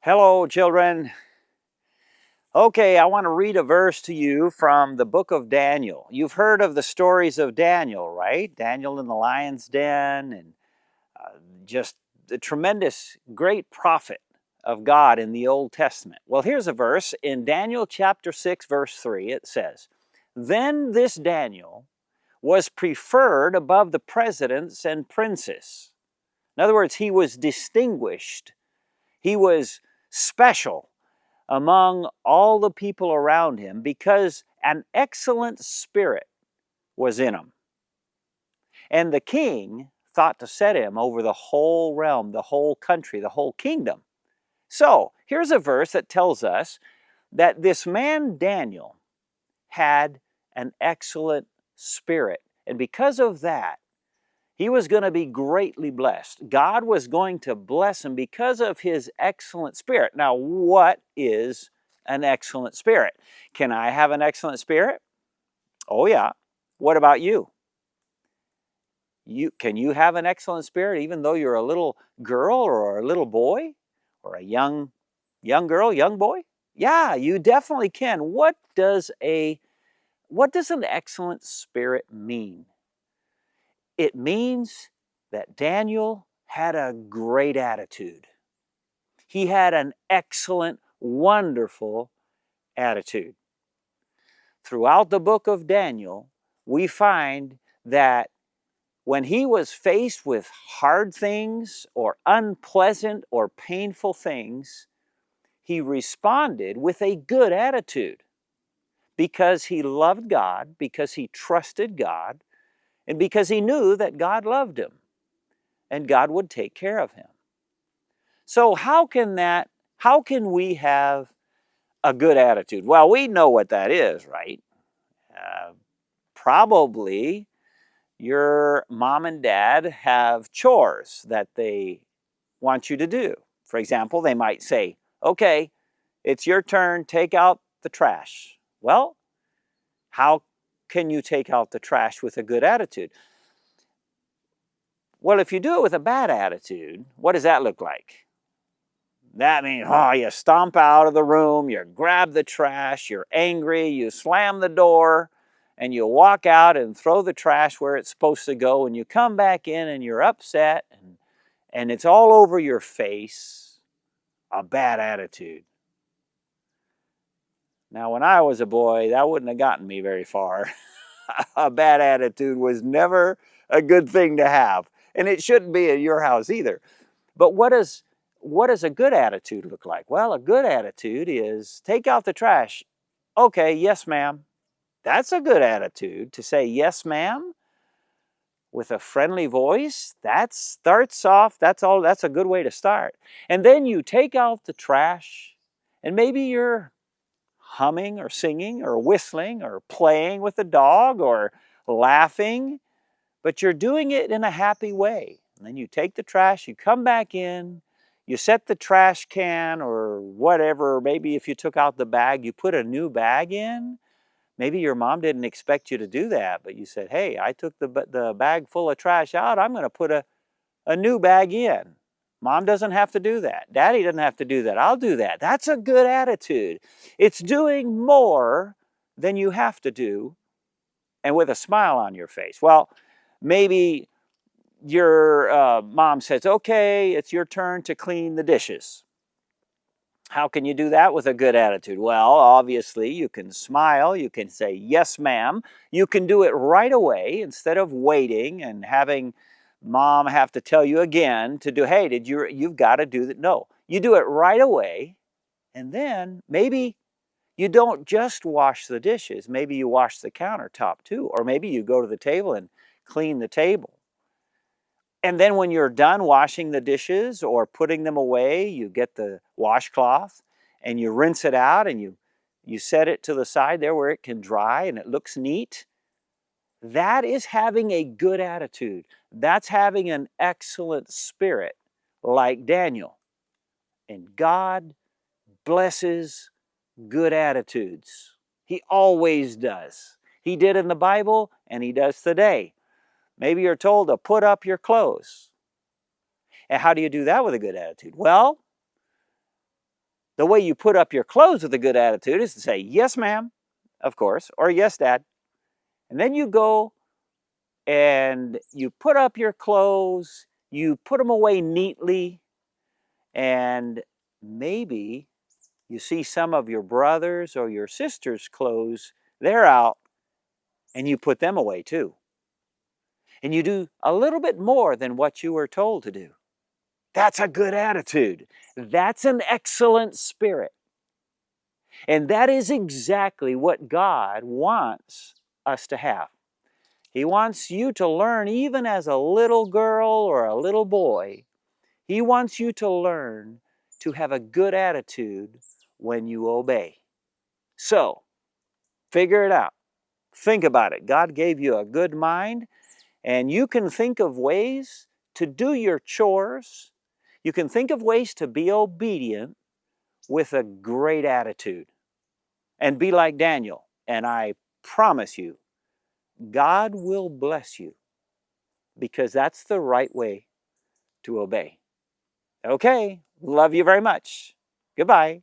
Hello, children. Okay, I want to read a verse to you from the book of Daniel. You've heard of the stories of Daniel, right? Daniel in the lion's den, and just the tremendous, great prophet of God in the Old Testament. Well, here's a verse in Daniel chapter 6, verse 3. It says, "Then this Daniel was preferred above the presidents and princes." In other words, he was distinguished. He was special among all the people around him because an excellent spirit was in him. And the king thought to set him over the whole realm, the whole country, the whole kingdom. So here's a verse that tells us that this man Daniel had an excellent spirit. And because of that, he was going to be greatly blessed. God was going to bless him because of his excellent spirit. Now, what is an excellent spirit? Can I have an excellent spirit? Oh, yeah. What about you? Can you have an excellent spirit even though you're a little girl or a little boy or a young girl, young boy? Yeah, you definitely can. What does an excellent spirit mean? It means that Daniel had a great attitude. He had an excellent, wonderful attitude. Throughout the book of Daniel, we find that when he was faced with hard things or unpleasant or painful things, he responded with a good attitude because he loved God, because he trusted God, and because he knew that God loved him and God would take care of him. So how can we have a good attitude? Well, we know what that is, right? Uh, Probably your mom and dad have chores that they want you to do. For example, they might say, okay, it's your turn, take out the trash. Well, how can you take out the trash with a good attitude? Well, if you do it with a bad attitude, what does that look like? That means, you stomp out of the room, you grab the trash, you're angry, you slam the door, and you walk out and throw the trash where it's supposed to go, and you come back in and you're upset, and it's all over your face, a bad attitude. Now, when I was a boy, that wouldn't have gotten me very far. A bad attitude was never a good thing to have, and it shouldn't be at your house either. But what does a good attitude look like? Well, a good attitude is take out the trash. Okay, yes, ma'am. That's a good attitude to say yes, ma'am with a friendly voice. That starts off, that's a good way to start. And then you take out the trash and maybe you're humming or singing or whistling or playing with the dog or laughing, but you're doing it in a happy way. And then you take the trash, you come back in, you set the trash can or whatever. Maybe if you took out the bag, you put a new bag in. Maybe your mom didn't expect you to do that, but you said, hey, I took the bag full of trash out. I'm going to put a new bag in. Mom doesn't have to do that. Daddy doesn't have to do that. I'll do that. That's a good attitude. It's doing more than you have to do and with a smile on your face. Well, maybe your mom says, okay, it's your turn to clean the dishes. How can you do that with a good attitude? Well, obviously, you can smile. You can say, yes, ma'am. You can do it right away instead of waiting and having mom have to tell you again to do, hey, you've got to do that. No, you do it right away. And then maybe you don't just wash the dishes. Maybe you wash the countertop too. Or maybe you go to the table and clean the table. And then when you're done washing the dishes or putting them away, you get the washcloth and you rinse it out and you set it to the side there where it can dry and it looks neat. That is having a good attitude. That's having an excellent spirit like Daniel. And God blesses good attitudes. He always does. He did in the Bible and he does today. Maybe you're told to put up your clothes. And how do you do that with a good attitude? Well, The way you put up your clothes with a good attitude is to say, yes, ma'am, of course, or yes, dad. And then you go and you put up your clothes, you put them away neatly, and maybe you see some of your brothers or your sisters' clothes, they're out, and you put them away too. And you do a little bit more than what you were told to do. That's a good attitude. That's an excellent spirit. And that is exactly what God wants us to have. He wants you to learn, even as a little girl or a little boy, He wants you to learn to have a good attitude when you obey. So, figure it out. Think about it. God gave you a good mind, and you can think of ways to do your chores. You can think of ways to be obedient with a great attitude. And be like Daniel. And I promise you, God will bless you because that's the right way to obey. Okay, love you very much. Goodbye.